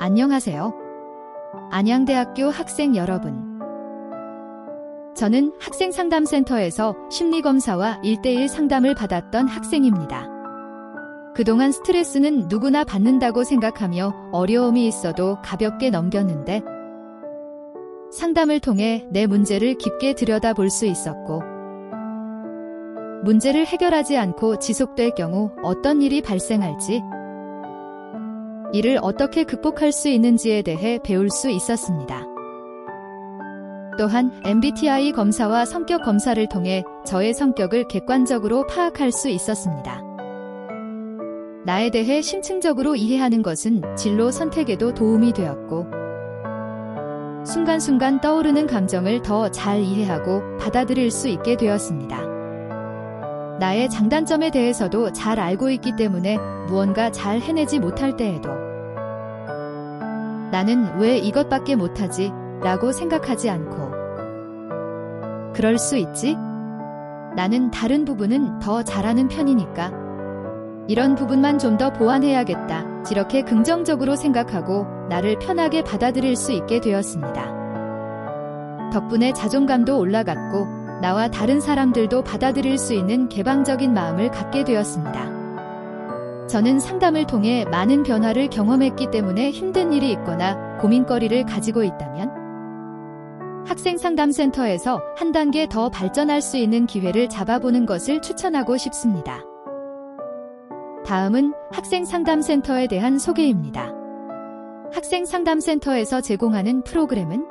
안녕하세요. 안양대학교 학생 여러분. 저는 학생상담센터에서 심리검사와 1:1 상담을 받았던 학생입니다. 그동안 스트레스는 누구나 받는다고 생각하며 어려움이 있어도 가볍게 넘겼는데 상담을 통해 내 문제를 깊게 들여다볼 수 있었고 문제를 해결하지 않고 지속될 경우 어떤 일이 발생할지 이를 어떻게 극복할 수 있는지에 대해 배울 수 있었습니다. 또한 MBTI 검사와 성격 검사를 통해 저의 성격을 객관적으로 파악할 수 있었습니다. 나에 대해 심층적으로 이해하는 것은 진로 선택에도 도움이 되었고 순간순간 떠오르는 감정을 더 잘 이해하고 받아들일 수 있게 되었습니다. 나의 장단점에 대해서도 잘 알고 있기 때문에 무언가 잘 해내지 못할 때에도 나는 왜 이것밖에 못하지? 라고 생각하지 않고 그럴 수 있지? 나는 다른 부분은 더 잘하는 편이니까 이런 부분만 좀 더 보완해야겠다. 이렇게 긍정적으로 생각하고 나를 편하게 받아들일 수 있게 되었습니다. 덕분에 자존감도 올라갔고 나와 다른 사람들도 받아들일 수 있는 개방적인 마음을 갖게 되었습니다. 저는 상담을 통해 많은 변화를 경험했기 때문에 힘든 일이 있거나 고민거리를 가지고 있다면 학생상담센터에서 한 단계 더 발전할 수 있는 기회를 잡아보는 것을 추천하고 싶습니다. 다음은 학생상담센터에 대한 소개입니다. 학생상담센터에서 제공하는 프로그램은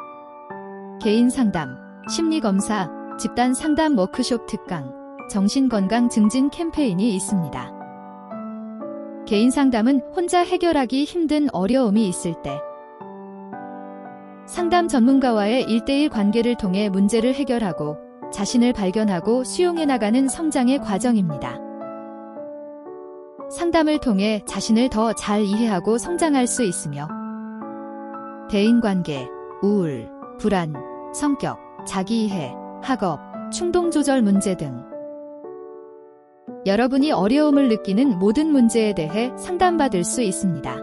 개인상담, 심리검사, 집단상담 워크숍 특강, 정신건강 증진 캠페인이 있습니다. 개인상담은 혼자 해결하기 힘든 어려움이 있을 때 상담 전문가와의 1:1 관계를 통해 문제를 해결하고 자신을 발견하고 수용해 나가는 성장의 과정입니다. 상담을 통해 자신을 더 잘 이해하고 성장할 수 있으며 대인관계, 우울, 불안, 성격, 자기이해, 학업, 충동조절 문제 등 여러분이 어려움을 느끼는 모든 문제에 대해 상담받을 수 있습니다.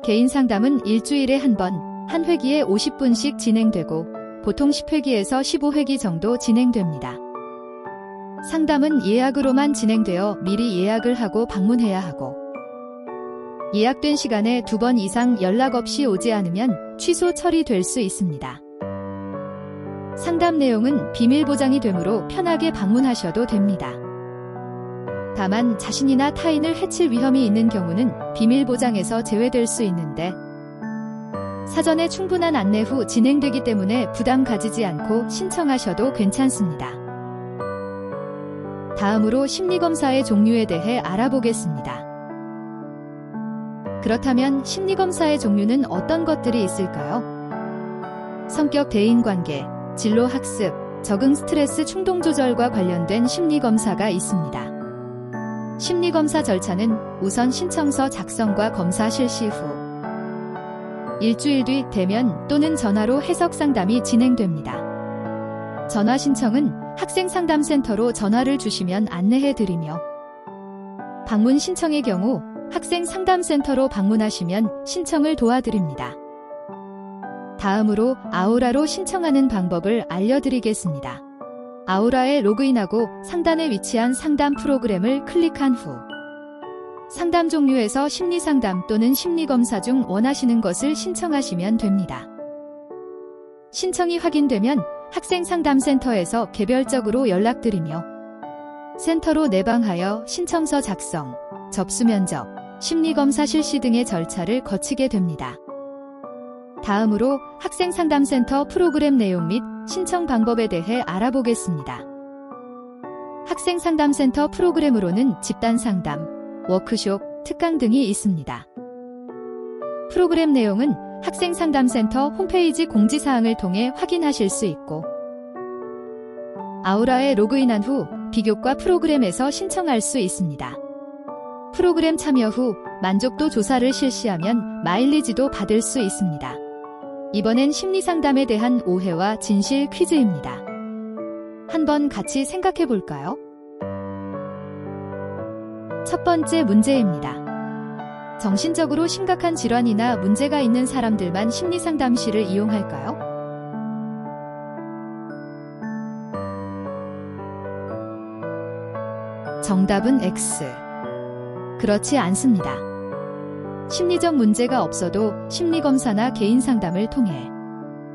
개인 상담은 일주일에 한 번, 한 회기에 50분씩 진행되고 보통 10회기에서 15회기 정도 진행됩니다. 상담은 예약으로만 진행되어 미리 예약을 하고 방문해야 하고 예약된 시간에 2번 이상 연락 없이 오지 않으면 취소 처리될 수 있습니다. 상담 내용은 비밀 보장이 되므로 편하게 방문하셔도 됩니다. 다만 자신이나 타인을 해칠 위험이 있는 경우는 비밀 보장에서 제외될 수 있는데 사전에 충분한 안내 후 진행되기 때문에 부담 가지지 않고 신청하셔도 괜찮습니다. 다음으로 심리검사의 종류에 대해 알아보겠습니다. 그렇다면 심리검사의 종류는 어떤 것들이 있을까요? 성격 대인관계, 진로 학습, 적응 스트레스 충동 조절과 관련된 심리검사가 있습니다. 심리검사 절차는 우선 신청서 작성과 검사 실시 후 일주일 뒤 대면 또는 전화로 해석 상담이 진행됩니다. 전화 신청은 학생상담센터로 전화를 주시면 안내해드리며 방문 신청의 경우 학생상담센터로 방문하시면 신청을 도와드립니다. 다음으로 아우라로 신청하는 방법을 알려드리겠습니다. 아우라에 로그인하고 상단에 위치한 상담 프로그램을 클릭한 후 상담 종류에서 심리상담 또는 심리검사 중 원하시는 것을 신청하시면 됩니다. 신청이 확인되면 학생상담센터에서 개별적으로 연락드리며 센터로 내방하여 신청서 작성, 접수 면접, 심리검사 실시 등의 절차를 거치게 됩니다. 다음으로 학생상담센터 프로그램 내용 및 신청 방법에 대해 알아보겠습니다. 학생상담센터 프로그램으로는 집단상담, 워크숍, 특강 등이 있습니다. 프로그램 내용은 학생상담센터 홈페이지 공지사항을 통해 확인하실 수 있고 아우라에 로그인한 후 비교과 프로그램에서 신청할 수 있습니다. 프로그램 참여 후 만족도 조사를 실시하면 마일리지도 받을 수 있습니다. 이번엔 심리상담에 대한 오해와 진실 퀴즈입니다. 한번 같이 생각해 볼까요? 첫 번째 문제입니다. 정신적으로 심각한 질환이나 문제가 있는 사람들만 심리상담실을 이용할까요? 정답은 X. 그렇지 않습니다. 심리적 문제가 없어도 심리검사나 개인상담을 통해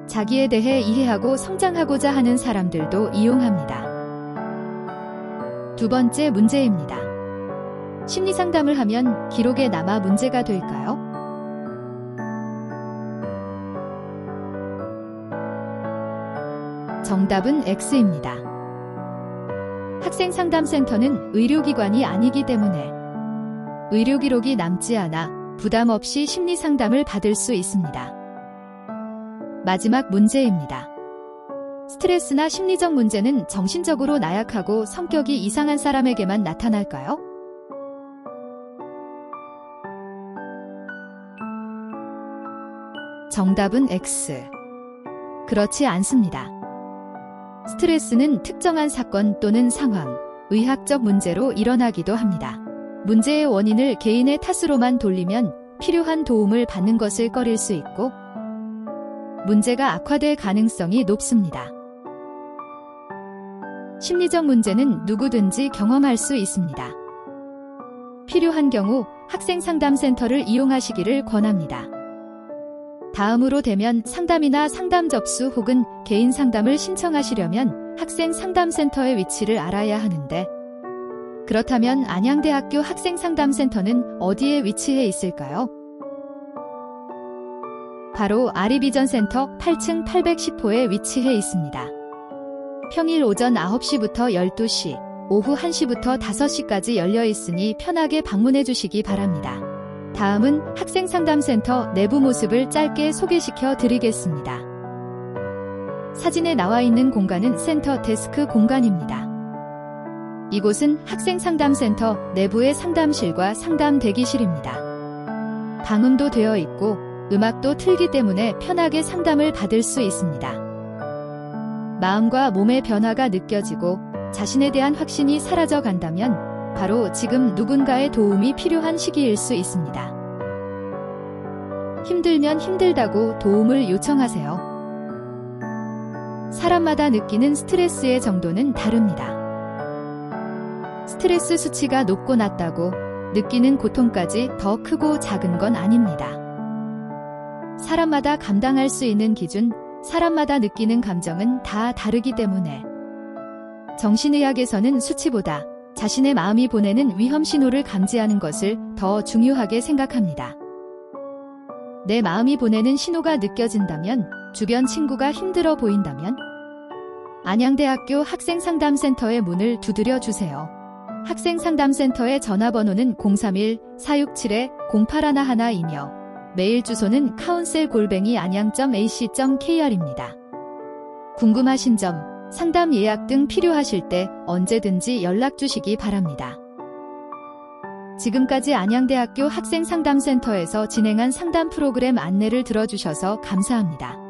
자기에 대해 이해하고 성장하고자 하는 사람들도 이용합니다. 두 번째 문제입니다. 심리상담을 하면 기록에 남아 문제가 될까요? 정답은 X입니다. 학생상담센터는 의료기관이 아니기 때문에 의료기록이 남지 않아 부담 없이 심리상담을 받을 수 있습니다. 마지막 문제입니다. 스트레스나 심리적 문제는 정신적으로 나약하고 성격이 이상한 사람에게만 나타날까요? 정답은 X. 그렇지 않습니다. 스트레스는 특정한 사건 또는 상황, 의학적 문제로 일어나기도 합니다. 문제의 원인을 개인의 탓으로만 돌리면 필요한 도움을 받는 것을 꺼릴 수 있고 문제가 악화될 가능성이 높습니다. 심리적 문제는 누구든지 경험할 수 있습니다. 필요한 경우 학생상담센터를 이용하시기를 권합니다. 다음으로 되면 상담이나 상담 접수 혹은 개인 상담을 신청하시려면 학생상담센터의 위치를 알아야 하는데 그렇다면 안양대학교 학생상담센터는 어디에 위치해 있을까요? 바로 아리비전센터 8층 810호에 위치해 있습니다. 평일 오전 9시부터 12시, 오후 1시부터 5시까지 열려 있으니 편하게 방문해 주시기 바랍니다. 다음은 학생상담센터 내부 모습을 짧게 소개시켜 드리겠습니다. 사진에 나와 있는 공간은 센터 데스크 공간입니다. 이곳은 학생상담센터 내부의 상담실과 상담 대기실입니다. 방음도 되어 있고 음악도 틀기 때문에 편하게 상담을 받을 수 있습니다. 마음과 몸의 변화가 느껴지고 자신에 대한 확신이 사라져 간다면 바로 지금 누군가의 도움이 필요한 시기일 수 있습니다. 힘들면 힘들다고 도움을 요청하세요. 사람마다 느끼는 스트레스의 정도는 다릅니다. 스트레스 수치가 높고 낮다고 느끼는 고통까지 더 크고 작은 건 아닙니다. 사람마다 감당할 수 있는 기준, 사람마다 느끼는 감정은 다 다르기 때문에 정신의학에서는 수치보다 자신의 마음이 보내는 위험 신호를 감지하는 것을 더 중요하게 생각합니다. 내 마음이 보내는 신호가 느껴진다면, 주변 친구가 힘들어 보인다면 안양대학교 학생상담센터의 문을 두드려 주세요. 학생상담센터의 전화번호는 031-467-0811이며 메일 주소는 counsel골뱅이@an양.ac.kr입니다. 궁금하신 점, 상담 예약 등 필요하실 때 언제든지 연락 주시기 바랍니다. 지금까지 안양대학교 학생상담센터에서 진행한 상담 프로그램 안내를 들어주셔서 감사합니다.